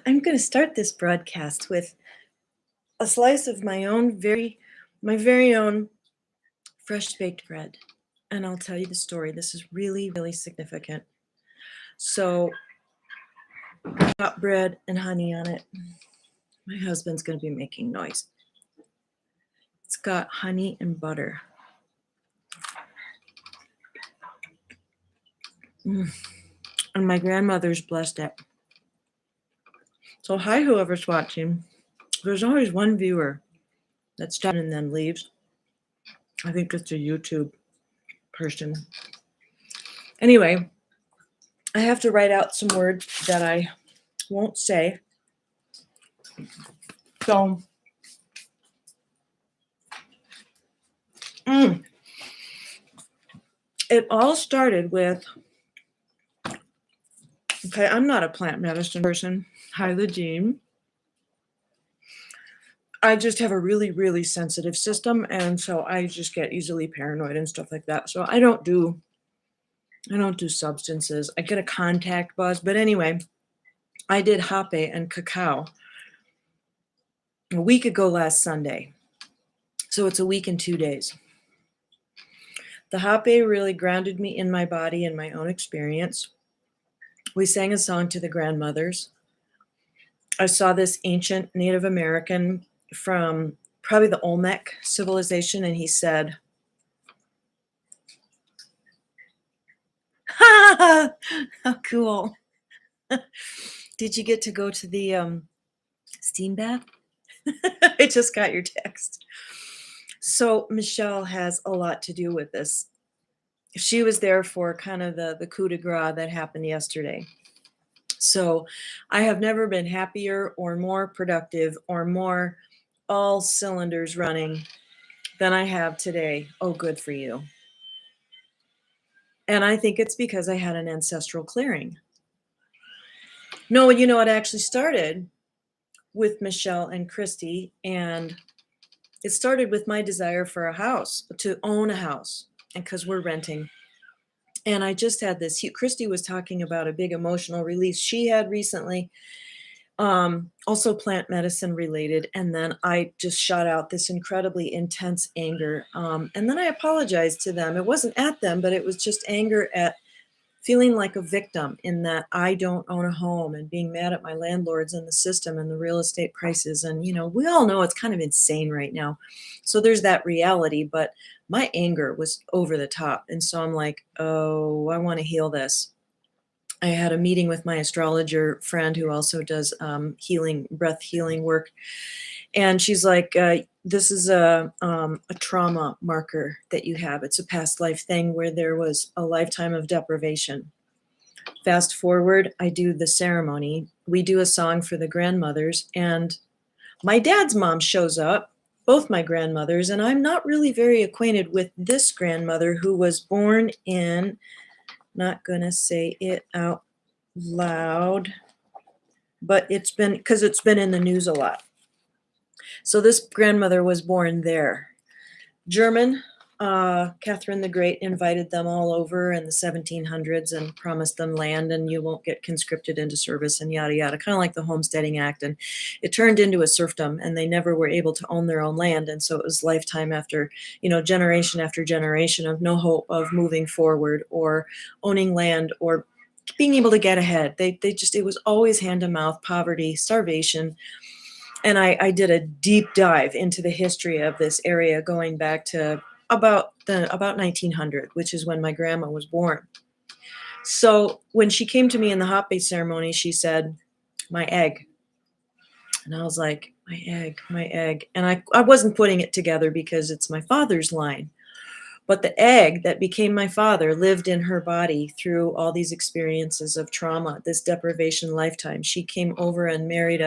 I'm going to start this broadcast with a slice of my very own fresh baked bread. And I'll tell you the story. This is really, really significant. So, got bread and honey on it. My husband's going to be making noise. It's got honey and butter. And my grandmother's blessed it. So, hi, whoever's watching. There's always one viewer that stops and then leaves. I think it's a YouTube person. Anyway, I have to write out some words that I won't say. So, it all started with, okay, I'm not a plant medicine person. Hi, Legine. I just have a really, really sensitive system, and so I just get easily paranoid and stuff like that. So I don't do substances. I get a contact buzz, but anyway, I did hape and cacao a week ago last Sunday. So it's a week and 2 days. The hape really grounded me in my body and my own experience. We sang a song to the grandmothers. I saw this ancient Native American from probably the Olmec civilization, and he said, "Ha! How cool! Did you get to go to the steam bath?" I just got your text. So Michelle has a lot to do with this. She was there for kind of the coup de grace that happened yesterday. So I have never been happier or more productive or more all cylinders running than I have today. Oh, good for you. And I think it's because I had an ancestral clearing. No, you know, it actually started with Michelle and Christy, and it started with my desire for a house, to own a house, and because we're renting. And I just had this, Christy was talking about a big emotional release she had recently, also plant medicine related. And then I just shot out this incredibly intense anger. And then I apologized to them. It wasn't at them, but it was just anger at feeling like a victim in that I don't own a home and being mad at my landlords and the system and the real estate prices. And, you know, we all know it's kind of insane right now. So there's that reality, but my anger was over the top. And so I'm like, oh, I want to heal this. I had a meeting with my astrologer friend who also does breath healing work. And she's like, this is a trauma marker that you have. It's a past life thing where there was a lifetime of deprivation. Fast forward, I do the ceremony. We do a song for the grandmothers, and my dad's mom shows up, both my grandmothers, and I'm not really very acquainted with this grandmother who was born in, not going to say it out loud, but it's been in the news a lot. So this grandmother was born there. German, Catherine the Great invited them all over in the 1700s and promised them land, and you won't get conscripted into service and yada, yada, kind of like the Homesteading Act. And it turned into a serfdom, and they never were able to own their own land. And so it was lifetime after, generation after generation of no hope of moving forward or owning land or being able to get ahead. It was always hand to mouth, poverty, starvation. And I did a deep dive into the history of this area going back to about 1900, which is when my grandma was born. So when she came to me in the hot base ceremony, she said, "My egg." And I was like, my egg. And I wasn't putting it together because it's my father's line. But the egg that became my father lived in her body through all these experiences of trauma, this deprivation lifetime. She came over and married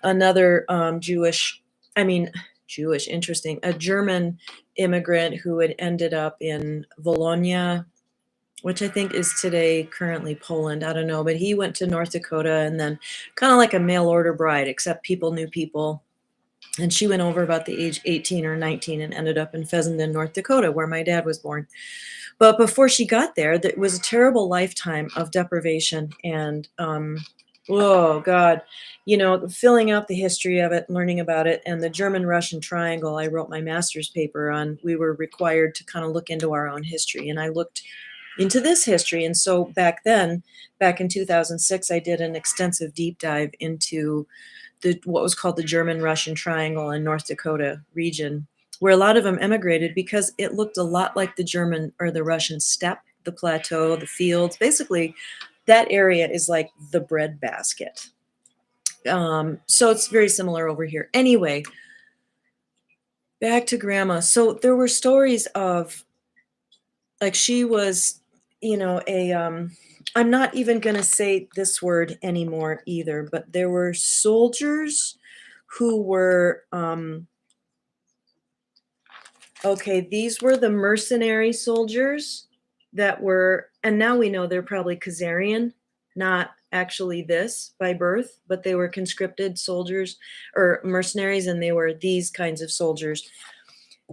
another a German immigrant who had ended up in Vologna, which I think is today currently Poland. I don't know, but he went to North Dakota, and then kind of like a mail order bride, except people knew people. And she went over about the age 18 or 19 and ended up in Fessenden, North Dakota, where my dad was born. But before she got there, it was a terrible lifetime of deprivation and Oh God. Filling out the history of it, learning about it, and the German-Russian triangle I wrote my master's paper on, we were required to kind of look into our own history. And I looked into this history. And so back then, back in 2006, I did an extensive deep dive into the what was called the German-Russian triangle in North Dakota region, where a lot of them emigrated because it looked a lot like the German or the Russian steppe, the plateau, the fields. Basically, that area is like the breadbasket. So it's very similar over here. Anyway, back to grandma. So there were stories of like she was, a I'm not even going to say this word anymore either, but there were soldiers who were okay, these were the mercenary soldiers that were, and now we know they're probably Khazarian, not actually this by birth, but they were conscripted soldiers or mercenaries, and they were these kinds of soldiers.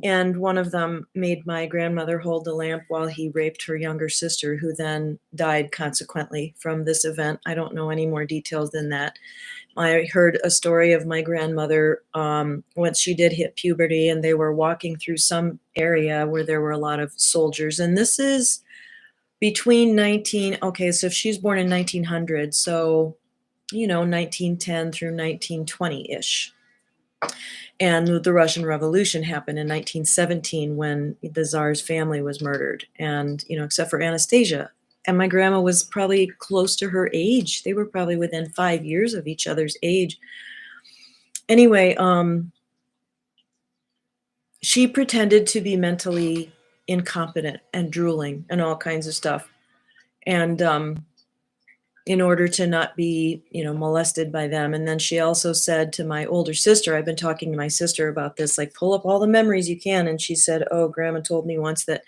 And one of them made my grandmother hold the lamp while he raped her younger sister, who then died consequently from this event. I don't know any more details than that. I heard a story of my grandmother once she did hit puberty, and they were walking through some area where there were a lot of soldiers. And this is between 19, okay, so if she's born in 1900, so, 1910 through 1920 ish. And the Russian Revolution happened in 1917 when the Tsar's family was murdered, and, except for Anastasia. And my grandma was probably close to her age. They were probably within 5 years of each other's age. Anyway, she pretended to be mentally incompetent and drooling and all kinds of stuff. And in order to not be, molested by them. And then she also said to my older sister, I've been talking to my sister about this, like, pull up all the memories you can. And she said, oh, grandma told me once that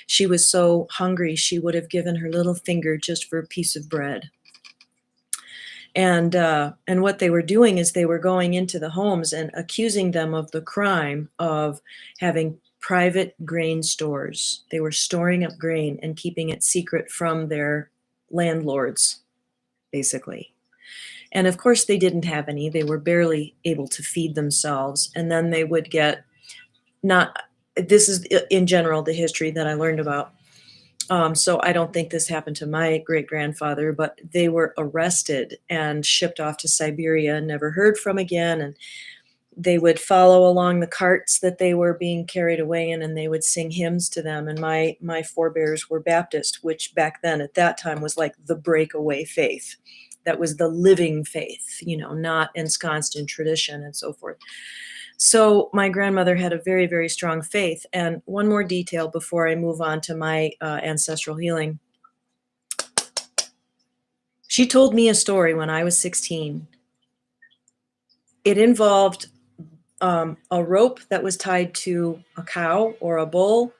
she was so hungry, she would have given her little finger just for a piece of bread. And what they were doing is they were going into the homes and accusing them of the crime of having private grain stores. They were storing up grain and keeping it secret from their landlords, basically. And of course, they didn't have any. They were barely able to feed themselves. And then they would get not, this is in general the history that I learned about. So I don't think this happened to my great grandfather, but they were arrested and shipped off to Siberia and never heard from again. And they would follow along the carts that they were being carried away in, and they would sing hymns to them. And my forebears were Baptist, which back then at that time was like the breakaway faith. That was the living faith, not ensconced in tradition and so forth. So my grandmother had a very, very strong faith. And one more detail before I move on to my ancestral healing. She told me a story when I was 16. It involved a rope that was tied to a cow or a bull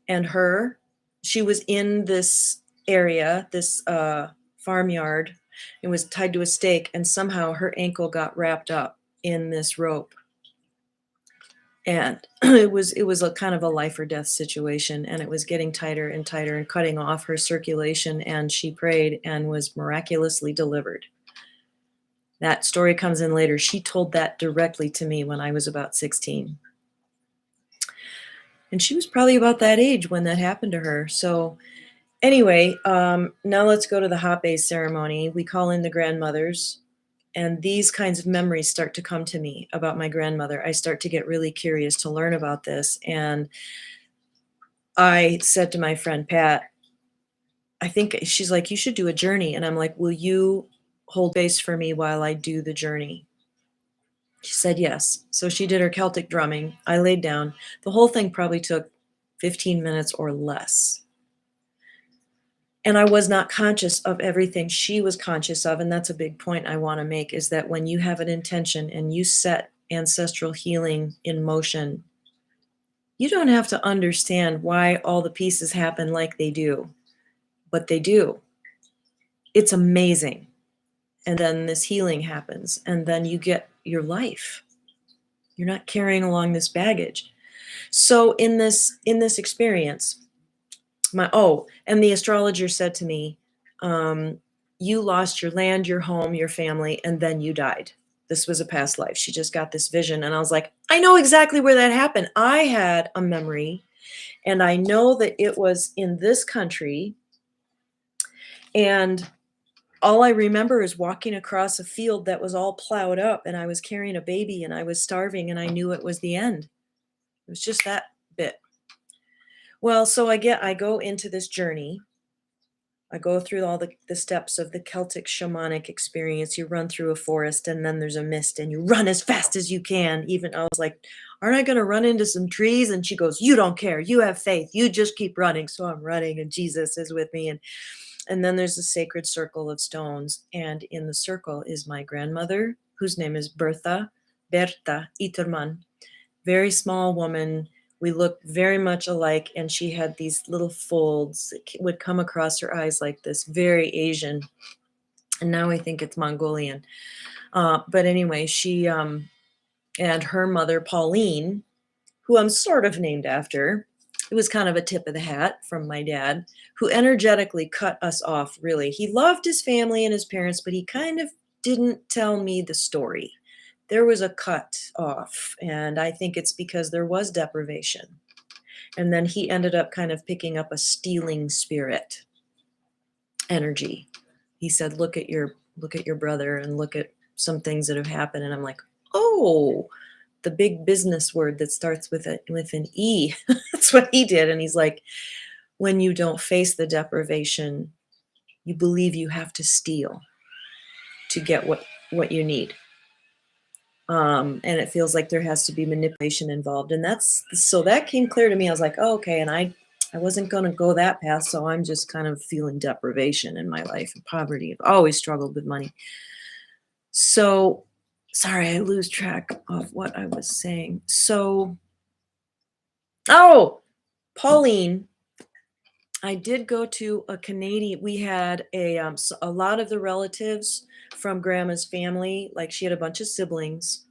and her. She was in this area, this farmyard. It was tied to a stake, and somehow her ankle got wrapped up in this rope. And it was a kind of a life or death situation, and it was getting tighter and tighter and cutting off her circulation, and she prayed and was miraculously delivered. That story comes in later. She told that directly to me when I was about 16. And she was probably about that age when that happened to her. So anyway, now let's go to the hot base ceremony. We call in the grandmothers, and these kinds of memories start to come to me about my grandmother. I start to get really curious to learn about this. And I said to my friend, Pat, I think she's like, you should do a journey. And I'm like, will you hold space for me while I do the journey? She said yes. So she did her Celtic drumming. I laid down. The whole thing probably took 15 minutes or less. And I was not conscious of everything she was conscious of. And that's a big point I want to make, is that when you have an intention and you set ancestral healing in motion, you don't have to understand why all the pieces happen like they do, but they do. It's amazing. And then this healing happens, and then you get your life. You're not carrying along this baggage. So in this experience, and the astrologer said to me, you lost your land, your home, your family, and then you died. This was a past life. She just got this vision. And I was like, I know exactly where that happened. I had a memory, and I know that it was in this country. And all I remember is walking across a field that was all plowed up, and I was carrying a baby, and I was starving, and I knew it was the end. It was just that bit. Well, so I go into this journey. I go through all the steps of the Celtic shamanic experience. You run through a forest, and then there's a mist, and you run as fast as you can. Even I was like, aren't I going to run into some trees? And she goes, you don't care. You have faith. You just keep running. So I'm running, and Jesus is with me. And then there's a sacred circle of stones. And in the circle is my grandmother, whose name is Berta Iterman. Very small woman. We looked very much alike, and she had these little folds that would come across her eyes like this, very Asian. And now I think it's Mongolian. But anyway, she and her mother, Pauline, who I'm sort of named after. It was kind of a tip of the hat from my dad, who energetically cut us off, really. He loved his family and his parents, but he kind of didn't tell me the story. There was a cut off, and I think it's because there was deprivation. And then he ended up kind of picking up a stealing spirit energy. He said, look at your brother and look at some things that have happened. And I'm like, oh, the big business word that starts with an E. That's what he did. And he's like, when you don't face the deprivation, you believe you have to steal to get what you need. And it feels like there has to be manipulation involved. And so that came clear to me. I was like, oh, okay. And I wasn't going to go that path. So I'm just kind of feeling deprivation in my life and poverty. I've always struggled with money. So sorry, I lose track of what I was saying. So, Pauline, I did go to a Canadian. We had a lot of the relatives from Grandma's family, like she had a bunch of siblings,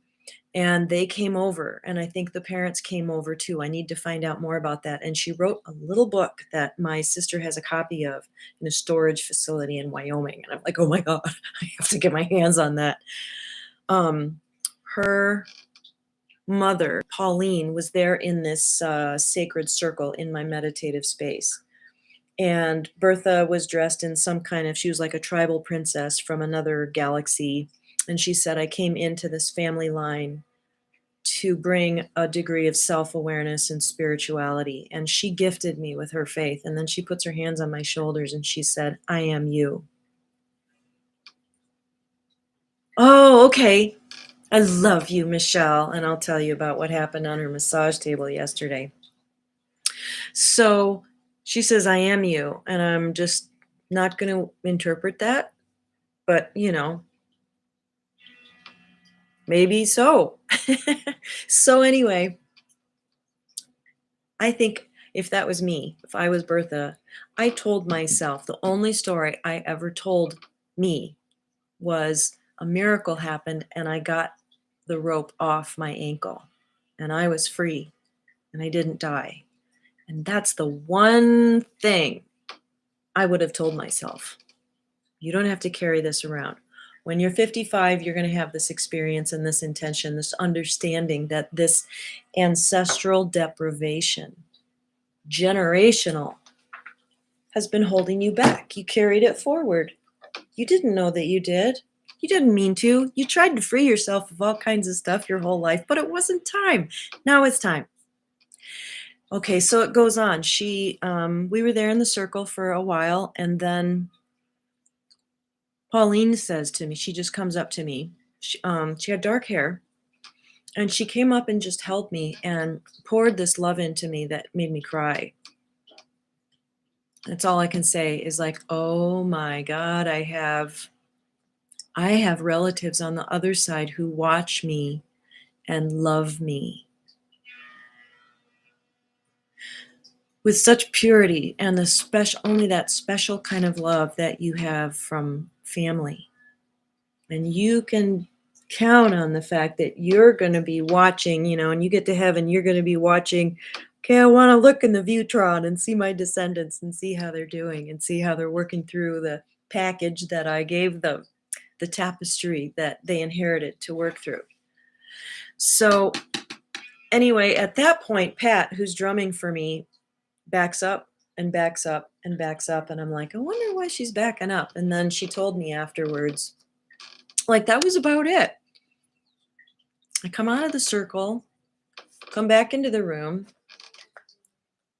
and they came over. And I think the parents came over too. I need to find out more about that. And she wrote a little book that my sister has a copy of in a storage facility in Wyoming. And I'm like, oh my God, I have to get my hands on that. Her mother, Pauline, was there in this sacred circle in my meditative space. And Bertha was dressed in she was like a tribal princess from another galaxy. And she said, I came into this family line to bring a degree of self-awareness and spirituality. And she gifted me with her faith. And then she puts her hands on my shoulders and she said, I am you. Oh, okay. I love you, Michelle. And I'll tell you about what happened on her massage table yesterday. So she says, I am you. And I'm just not going to interpret that. But, maybe so. So anyway, I think if that was me, if I was Bertha, I told myself the only story I ever told me was a miracle happened and I got the rope off my ankle and I was free and I didn't die. And that's the one thing I would have told myself. You don't have to carry this around. When you're 55, you're going to have this experience and this intention, this understanding that this ancestral deprivation, generational, has been holding you back. You carried it forward. You didn't know that you did. You didn't mean to. You tried to free yourself of all kinds of stuff your whole life, but it wasn't time. Now it's time. Okay, so it goes on. We were there in the circle for a while, and then Pauline says to me, she just comes up to me. She had dark hair, and she came up and just held me and poured this love into me that made me cry. That's all I can say is like, oh my God, I have relatives on the other side who watch me and love me with such purity and only that special kind of love that you have from family. And you can count on the fact that you're going to be watching, and you get to heaven, you're going to be watching, okay, I want to look in the Viewtron and see my descendants and see how they're doing and see how they're working through the package that I gave them, the tapestry that they inherited to work through. So anyway, at that point, Pat, who's drumming for me, backs up and backs up and backs up. And I'm like, I wonder why she's backing up. And then she told me afterwards, like, that was about it. I come out of the circle, come back into the room,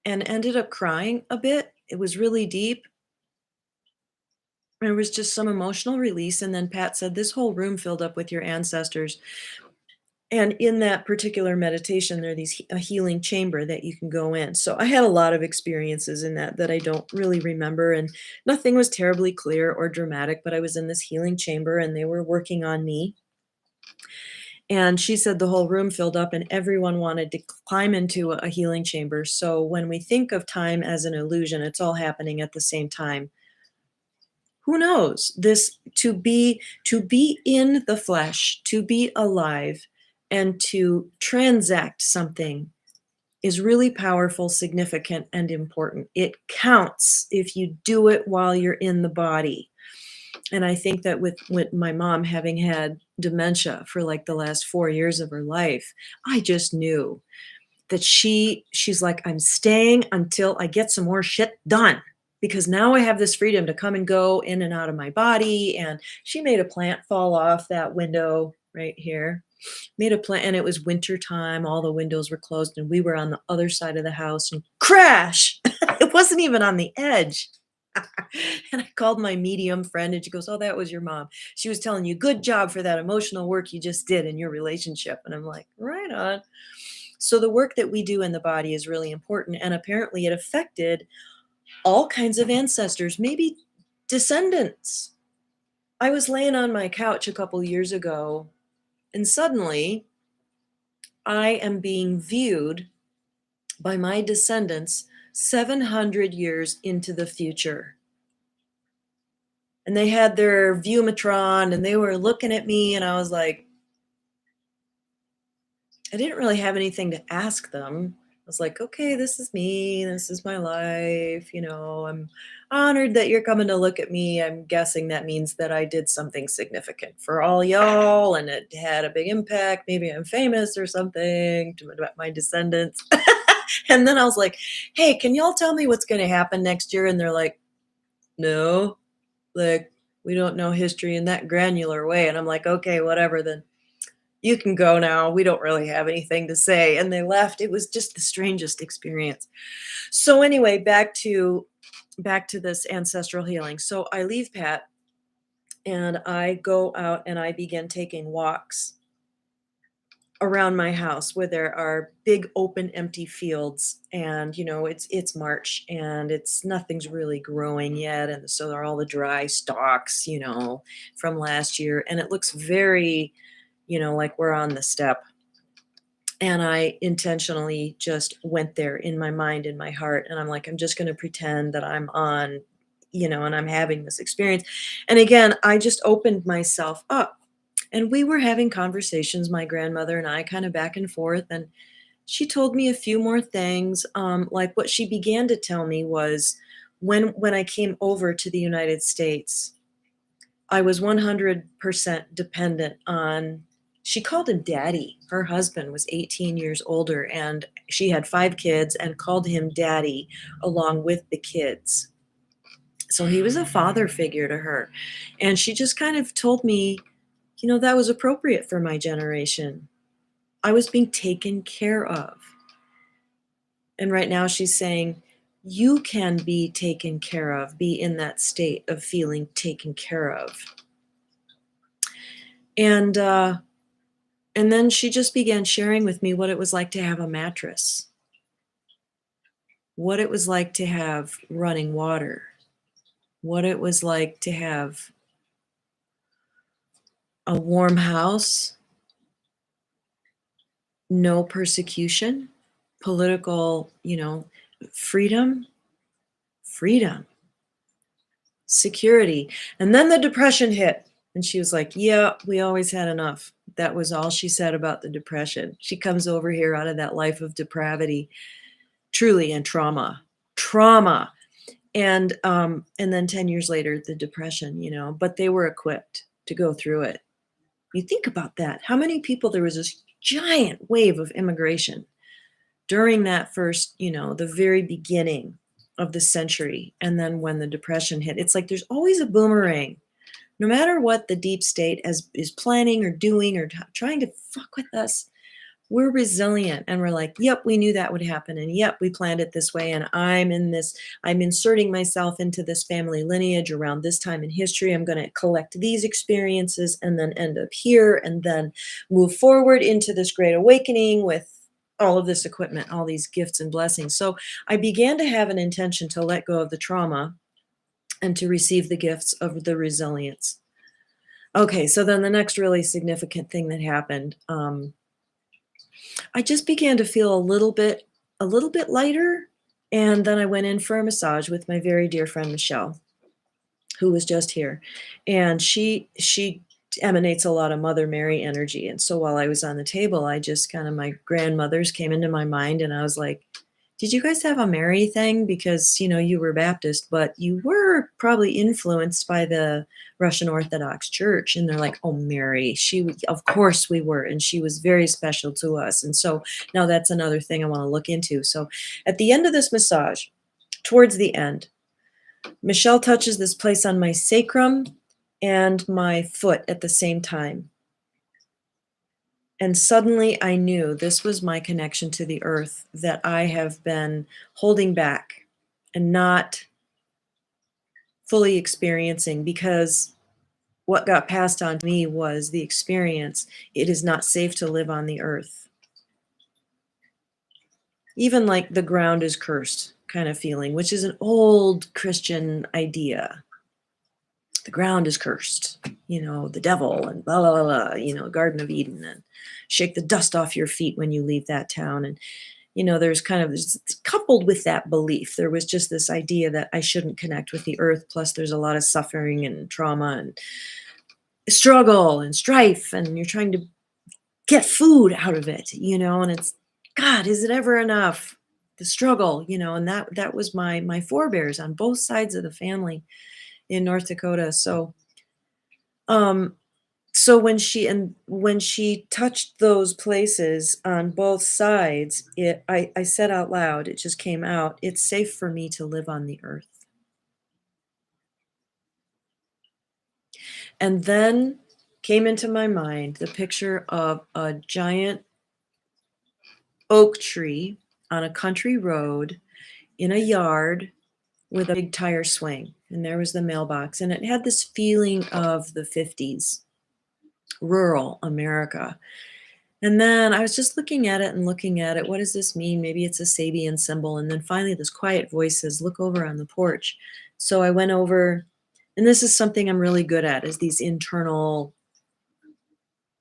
and ended up crying a bit. It was really deep. There was just some emotional release. And then Pat said, this whole room filled up with your ancestors. And in that particular meditation, there are a healing chamber that you can go in. So I had a lot of experiences in that I don't really remember, and nothing was terribly clear or dramatic, but I was in this healing chamber and they were working on me. And she said the whole room filled up and everyone wanted to climb into a healing chamber. So when we think of time as an illusion, it's all happening at the same time. Who knows? This to be in the flesh, to be alive, and to transact something is really powerful, significant, and important. It counts if you do it while you're in the body. And I think that with my mom having had dementia for like the last 4 years of her life, I just knew that she's like, I'm staying until I get some more shit done, because now I have this freedom to come and go in and out of my body. And she made a plant fall off that window right here. Made a plant, and it was winter time. All the windows were closed, and we were on the other side of the house, and crash! It wasn't even on the edge. And I called my medium friend, and she goes, oh, that was your mom. She was telling you, good job for that emotional work you just did in your relationship. And I'm like, right on. So the work that we do in the body is really important. And apparently it affected all kinds of ancestors, maybe descendants. I was laying on my couch a couple years ago, and suddenly I am being viewed by my descendants 700 years into the future. And they had their Viewmatron and they were looking at me, and I was like, I didn't really have anything to ask them. I was like, okay, this is me. This is my life. I'm honored that you're coming to look at me. I'm guessing that means that I did something significant for all y'all and it had a big impact. Maybe I'm famous or something to my descendants. And then I was like, hey, can y'all tell me what's going to happen next year? And they're like, no, like, we don't know history in that granular way. And I'm like, okay, whatever then. You can go now. We don't really have anything to say. And they left. It was just the strangest experience. So anyway, back to this ancestral healing. So I leave Pat and I go out and I begin taking walks around my house where there are big open empty fields, and it's March and nothing's really growing yet, and so there are all the dry stalks from last year, and it looks very like we're on the steppe. And I intentionally just went there in my mind, in my heart. And I'm like, I'm just going to pretend that I'm on, and I'm having this experience. And again, I just opened myself up. And we were having conversations, my grandmother and I, kind of back and forth. And she told me a few more things. Like what she began to tell me was when I came over to the United States, I was 100% dependent on, she called him daddy. Her husband was 18 years older and she had 5 kids and called him daddy along with the kids. So he was a father figure to her. And she just kind of told me, that was appropriate for my generation. I was being taken care of. And right now she's saying, you can be taken care of, be in that state of feeling taken care of. And then she just began sharing with me what it was like to have a mattress, what it was like to have running water, what it was like to have a warm house, no persecution, political, freedom, security. And then the depression hit. And she was like, yeah, we always had enough. That was all she said about the depression. She comes over here out of that life of depravity, truly, and trauma. And then 10 years later, the depression, but they were equipped to go through it. You think about that. How many people there was this giant wave of immigration during that first, the very beginning of the century. And then when the depression hit, it's like there's always a boomerang. No matter what the deep state is planning or doing or trying to fuck with us, we're resilient and we're like, yep, we knew that would happen. And yep, we planned it this way. And I'm inserting myself into this family lineage around this time in history. I'm going to collect these experiences and then end up here and then move forward into this great awakening with all of this equipment, all these gifts and blessings. So I began to have an intention to let go of the trauma and to receive the gifts of the resilience. Okay, so then the next really significant thing that happened, I just began to feel a little bit lighter, and then I went in for a massage with my very dear friend Michelle, who was just here, and she emanates a lot of Mother Mary energy, and so while I was on the table, I just kind of my grandmothers came into my mind, and I was like, did you guys have a Mary thing? Because, you were Baptist, but you were probably influenced by the Russian Orthodox Church. And they're like, oh, Mary, of course we were. And she was very special to us. And so now that's another thing I want to look into. So at the end of this massage, towards the end, Michelle touches this place on my sacrum and my foot at the same time. And suddenly I knew this was my connection to the earth that I have been holding back and not fully experiencing, because what got passed on to me was the experience. It is not safe to live on the earth. Even like the ground is cursed kind of feeling, which is an old Christian idea. The ground is cursed, the devil and blah, blah, blah, Garden of Eden, and shake the dust off your feet when you leave that town. And, there's coupled with that belief, there was just this idea that I shouldn't connect with the earth. Plus there's a lot of suffering and trauma and struggle and strife, and you're trying to get food out of it, and it's, God, is it ever enough? The struggle, and that was my forebears on both sides of the family in North Dakota. So when she touched those places on both sides, I said out loud, it just came out, it's safe for me to live on the earth. And then came into my mind the picture of a giant oak tree on a country road in a yard with a big tire swing. And there was the mailbox. And it had this feeling of the 50s, rural America. And then I was just looking at it and looking at it. What does this mean? Maybe it's a Sabian symbol. And then finally this quiet voice says, look over on the porch. So I went over, and this is something I'm really good at, is these internal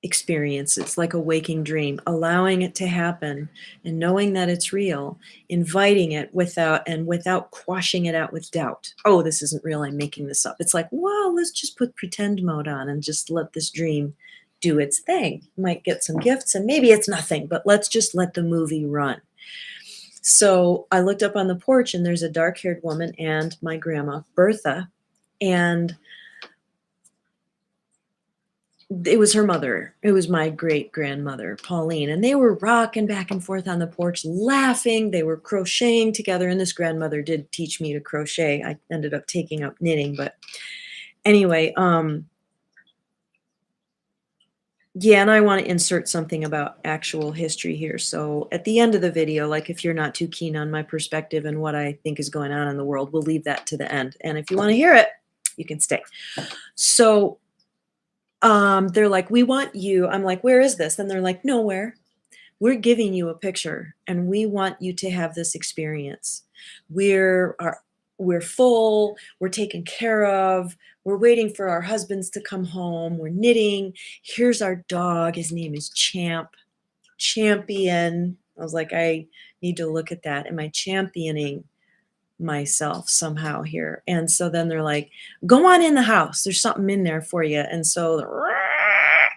experiences, like a waking dream, allowing it to happen and knowing that it's real, inviting it without quashing it out with doubt. Oh, this isn't real, I'm making this up. It's like, well, let's just put pretend mode on and just let this dream do its thing. Might get some gifts and maybe it's nothing, but let's just let the movie run. So I looked up on the porch and there's a dark-haired woman and my grandma, Bertha, and it was her mother. It was my great-grandmother, Pauline, and they were rocking back and forth on the porch, laughing. They were crocheting together, and this grandmother did teach me to crochet. I ended up taking up knitting, but anyway, yeah, and I want to insert something about actual history here. So at the end of the video, like if you're not too keen on my perspective and what I think is going on in the world, we'll leave that to the end. And if you want to hear it, you can stay. So they're like, we want you. I'm like, where is this? And they're like, nowhere. We're giving you a picture and we want you to have this experience. We're full, we're taken care of, we're waiting for our husbands to come home, we're knitting. Here's our dog. His name is Champion. I was like, I need to look at that. Am I championing myself somehow here? And so then they're like, go on in the house, there's something in there for you. And so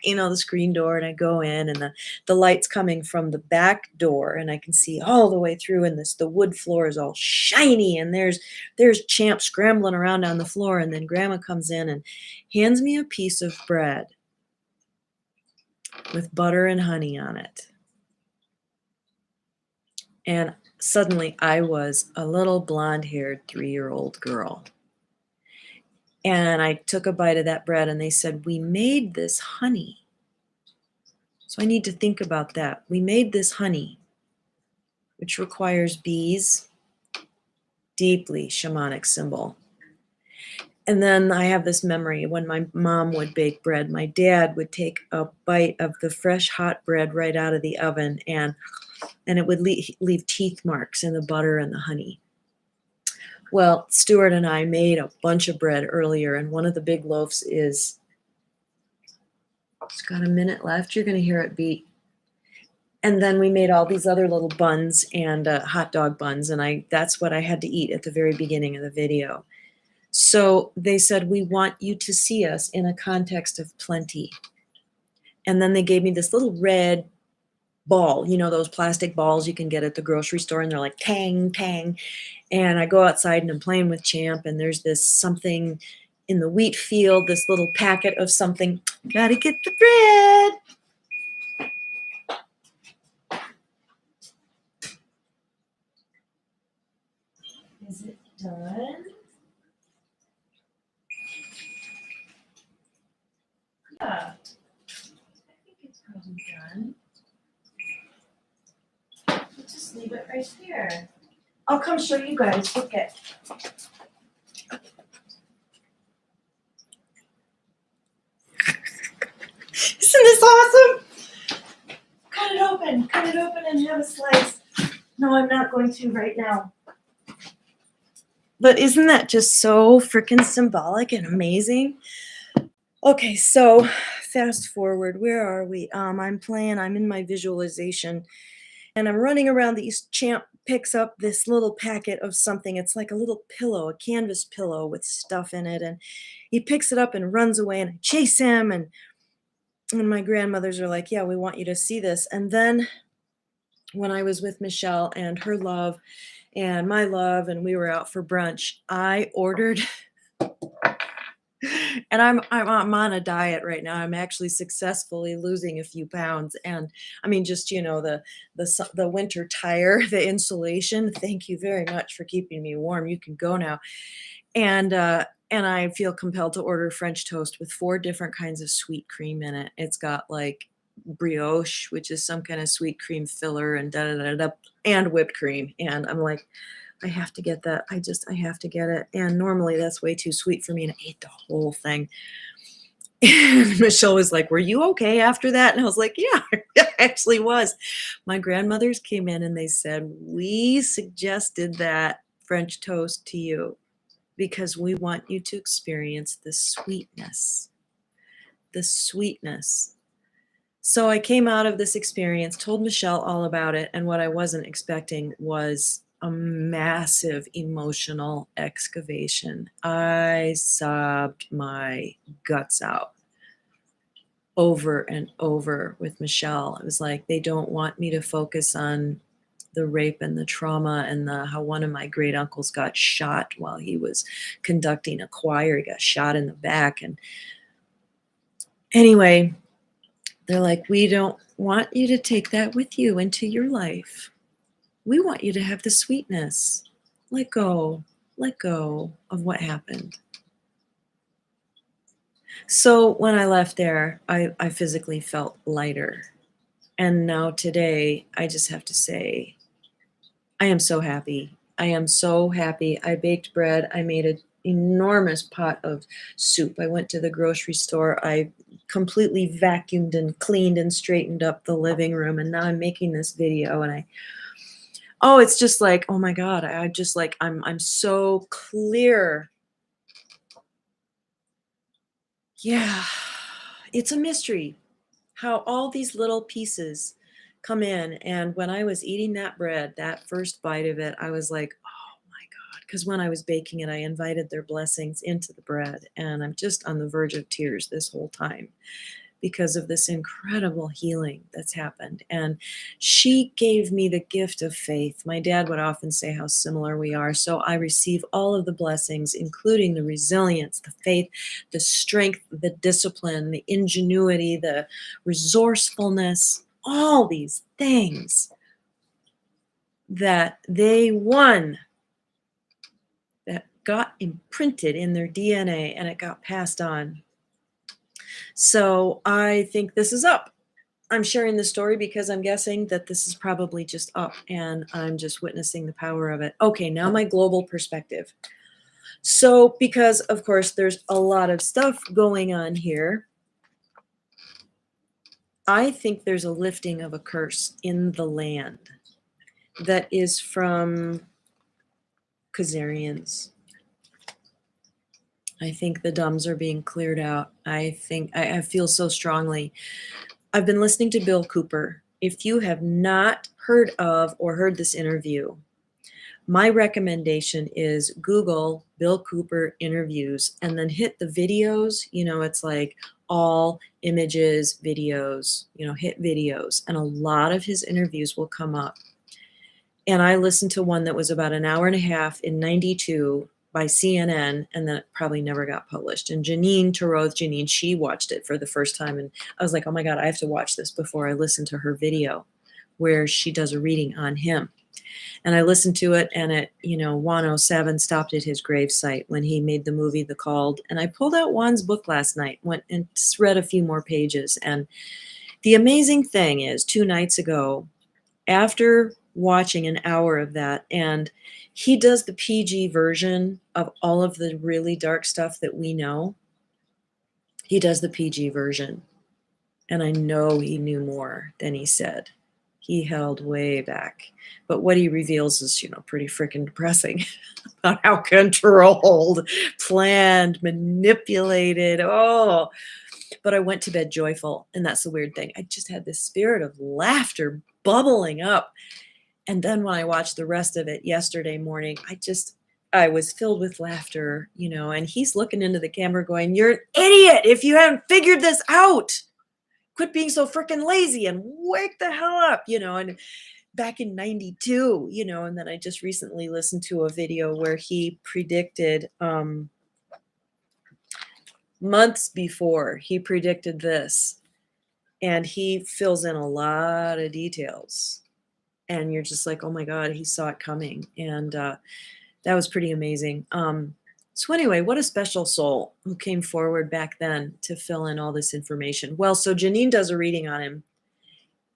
the screen door, and I go in, and the light's coming from the back door, and I can see all the way through, and the wood floor is all shiny, and there's Champ scrambling around on the floor, and then Grandma comes in and hands me a piece of bread with butter and honey on it. And suddenly I was a little blonde-haired 3-year-old girl. And I took a bite of that bread, and they said, "We made this honey." So I need to think about that. We made this honey, which requires bees, deeply shamanic symbol. And then I have this memory when my mom would bake bread, my dad would take a bite of the fresh hot bread right out of the oven, and it would leave teeth marks in the butter and the honey. Well, Stuart and I made a bunch of bread earlier, and one of the big loaves it's got a minute left. You're going to hear it beat. And then we made all these other little buns and hot dog buns, and that's what I had to eat at the very beginning of the video. So they said, "We want you to see us in a context of plenty." And then they gave me this little red ball, those plastic balls you can get at the grocery store, and they're like tang, tang. And I go outside and I'm playing with Champ, and there's this something in the wheat field, this little packet of something. Gotta get the bread. Is it done? Yeah, I think it's probably done. Let's just leave it right here. I'll come show you guys. Look at. Isn't this awesome? Cut it open and have a slice. No, I'm not going to right now. But isn't that just so freaking symbolic and amazing? Okay, so fast forward, where are we? I'm in my visualization, and I'm running around these. Champ picks up this little packet of something. It's like a little pillow, a canvas pillow with stuff in it, and he picks it up and runs away, and I chase him, and my grandmothers are like, "Yeah, we want you to see this." And then when I was with Michelle and her love and my love, and we were out for brunch, I ordered and I'm on a diet right now. I'm actually successfully losing a few pounds, and I mean, just the winter tire, the insulation. Thank you very much for keeping me warm. You can go now, and I feel compelled to order French toast with 4 different kinds of sweet cream in it. It's got like brioche, which is some kind of sweet cream filler, and da da da da, and whipped cream. And I'm like, I have to get that. I have to get it. And normally that's way too sweet for me, and I ate the whole thing. And Michelle was like, "Were you okay after that?" And I was like, "Yeah, I actually was." My grandmothers came in and they said, "We suggested that French toast to you because we want you to experience the sweetness." The sweetness. So I came out of this experience, told Michelle all about it, and what I wasn't expecting was a massive emotional excavation. I sobbed my guts out over and over with Michelle. It was like they don't want me to focus on the rape and the trauma and how one of my great uncles got shot while he was conducting a choir. He got shot in the back. And anyway, they're like, "We don't want you to take that with you into your life. We want you to have the sweetness. Let go of what happened." So when I left there, I physically felt lighter. And now today, I just have to say, I am so happy. I am so happy. I baked bread. I made an enormous pot of soup. I went to the grocery store. I completely vacuumed and cleaned and straightened up the living room. And now I'm making this video, and it's just like, oh my God, I'm so clear. Yeah, it's a mystery how all these little pieces come in. And when I was eating that bread, that first bite of it, I was like, oh my God. Because when I was baking it, I invited their blessings into the bread. And I'm just on the verge of tears this whole time because of this incredible healing that's happened. And she gave me the gift of faith. My dad would often say how similar we are. So I receive all of the blessings, including the resilience, the faith, the strength, the discipline, the ingenuity, the resourcefulness, all these things that they won, that got imprinted in their DNA and it got passed on. So I think this is up. I'm sharing this story because I'm guessing that this is probably just up and I'm just witnessing the power of it. Okay, now my global perspective. So, because of course there's a lot of stuff going on here, I think there's a lifting of a curse in the land that is from Khazarians. I think the dumbs are being cleared out. I feel so strongly. I've been listening to Bill Cooper. If you have not heard of or heard this interview, my recommendation is Google Bill Cooper interviews and then hit the videos. It's like all images, videos, hit videos, and a lot of his interviews will come up. And I listened to one that was about an hour and a half in 92 by CNN, and then it probably never got published. And Janine, she watched it for the first time. And I was like, oh my God, I have to watch this before I listen to her video where she does a reading on him. And I listened to it, and at 107 stopped at his gravesite when he made the movie The Called. And I pulled out Juan's book last night, went and read a few more pages. And the amazing thing is, 2 nights ago, after watching an hour of that, and he does the PG version of all of the really dark stuff that we know. He does the PG version. And I know he knew more than he said. He held way back. But what he reveals is, pretty freaking depressing about how controlled, planned, manipulated. Oh, but I went to bed joyful. And that's the weird thing. I just had this spirit of laughter bubbling up. And then when I watched the rest of it yesterday morning, I was filled with laughter, and he's looking into the camera going, "You're an idiot if you haven't figured this out. Quit being so freaking lazy and wake the hell up," and back in 92, and then I just recently listened to a video where he predicted, months before, he predicted this, and he fills in a lot of details. And you're just like, oh my God, he saw it coming. And that was pretty amazing. So anyway, what a special soul who came forward back then to fill in all this information. Well, so Janine does a reading on him.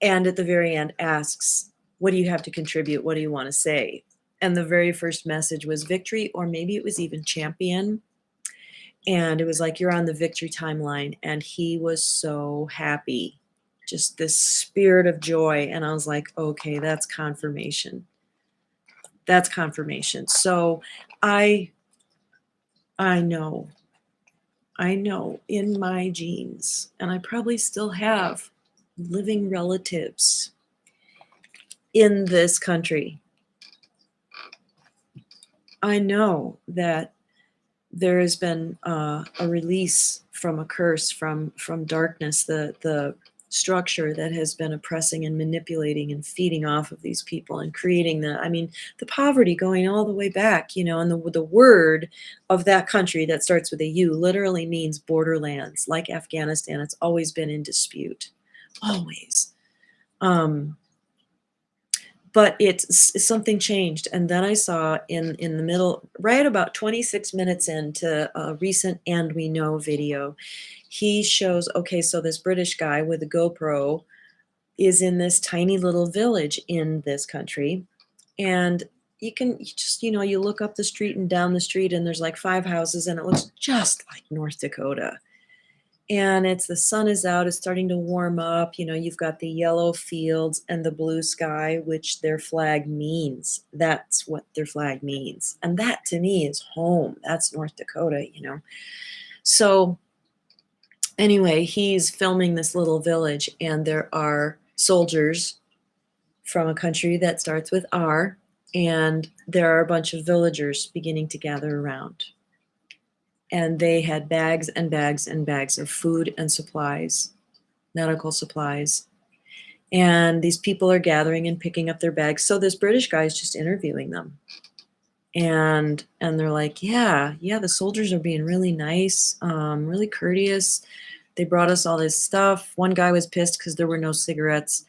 And at the very end asks, what do you have to contribute? What do you want to say? And the very first message was victory, or maybe it was even champion. And it was like, you're on the victory timeline. And he was so happy. Just this spirit of joy. And I was like, okay, that's confirmation. That's confirmation. So I know in my genes, and I probably still have living relatives in this country. I know that there has been a release from a curse, from darkness, the structure that has been oppressing and manipulating and feeding off of these people and creating the poverty going all the way back, and the word of that country that starts with a U literally means borderlands. Like Afghanistan, it's always been in dispute, always. But it's something changed. And then I saw in the middle, right about 26 minutes into a recent And We Know video, he shows, okay, so this British guy with a GoPro is in this tiny little village in this country. And you look up the street and down the street, and there's like 5 houses, and it looks just like North Dakota. And the sun is out, it's starting to warm up. You've got the yellow fields and the blue sky, which their flag means. That's what their flag means. And that to me is home. That's North Dakota, So anyway, he's filming this little village, and there are soldiers from a country that starts with R, and there are a bunch of villagers beginning to gather around. And they had bags and bags and bags of food and supplies. medical supplies. And these people are gathering and picking up their bags. So this British guy is just interviewing them. And they're like, yeah, yeah, the soldiers are being really nice, really courteous. They brought us all this stuff. One guy was pissed because there were no cigarettes.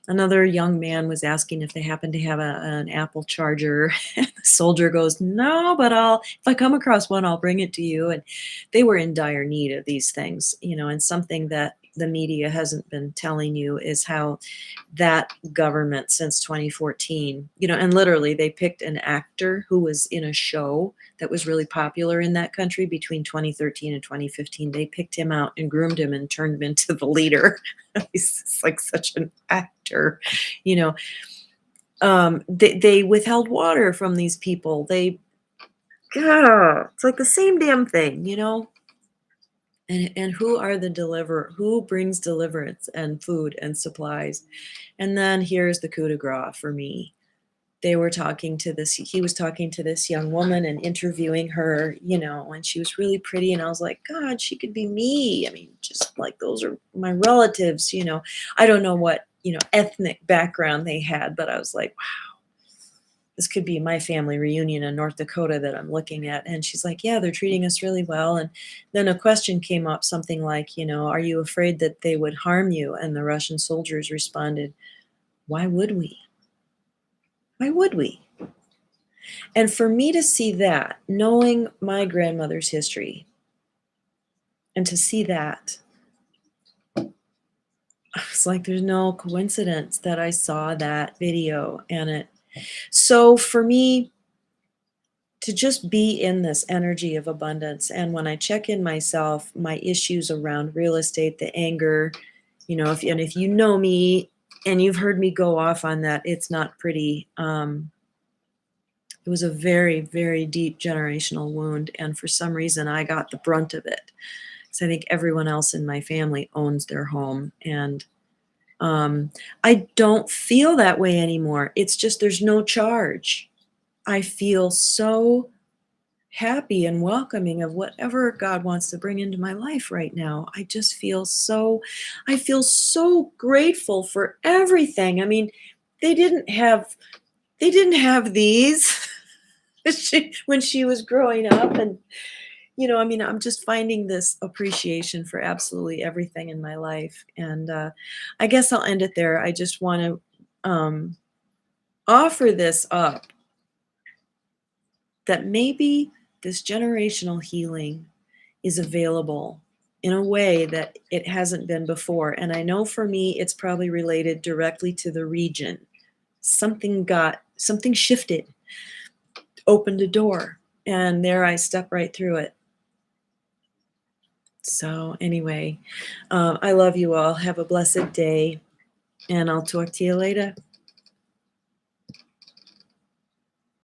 Another young man was asking if they happened to have an Apple charger. And the soldier goes, no, but if I come across one, I'll bring it to you. And they were in dire need of these things, and something that the media hasn't been telling you is how that government since 2014, and literally they picked an actor who was in a show that was really popular in that country between 2013 and 2015. They picked him out and groomed him and turned him into the leader. He's just like such an actor, you know. They withheld water from these people. It's like the same damn thing. And who are the deliverer? Who brings deliverance and food and supplies? And then here's the coup de grace for me. He was talking to this young woman and interviewing her, and she was really pretty. And I was like, God, she could be me. I mean, just like those are my relatives. I don't know what, ethnic background they had, but I was like, wow, this could be my family reunion in North Dakota that I'm looking at. And she's like, yeah, they're treating us really well. And then a question came up, something like, are you afraid that they would harm you? And the Russian soldiers responded, why would we? Why would we? And for me to see that, knowing my grandmother's history, and to see that, I was like, there's no coincidence that I saw that video. So for me to just be in this energy of abundance, and when I check in myself, my issues around real estate, the anger, if you know me and you've heard me go off on that, it's not pretty. It was a very, very deep generational wound, and for some reason, I got the brunt of it. So I think everyone else in my family owns their home, and I don't feel that way anymore. It's just there's no charge. I feel so happy and welcoming of whatever God wants to bring into my life right now. I feel so grateful for everything. I mean, they didn't have these when she was growing up. And I'm just finding this appreciation for absolutely everything in my life. And I guess I'll end it there. I just want to offer this up, that maybe this generational healing is available in a way that it hasn't been before. And I know for me, it's probably related directly to the region. Something shifted, opened a door, and there I stepped right through it. So anyway, I love you all. Have a blessed day, and I'll talk to you later.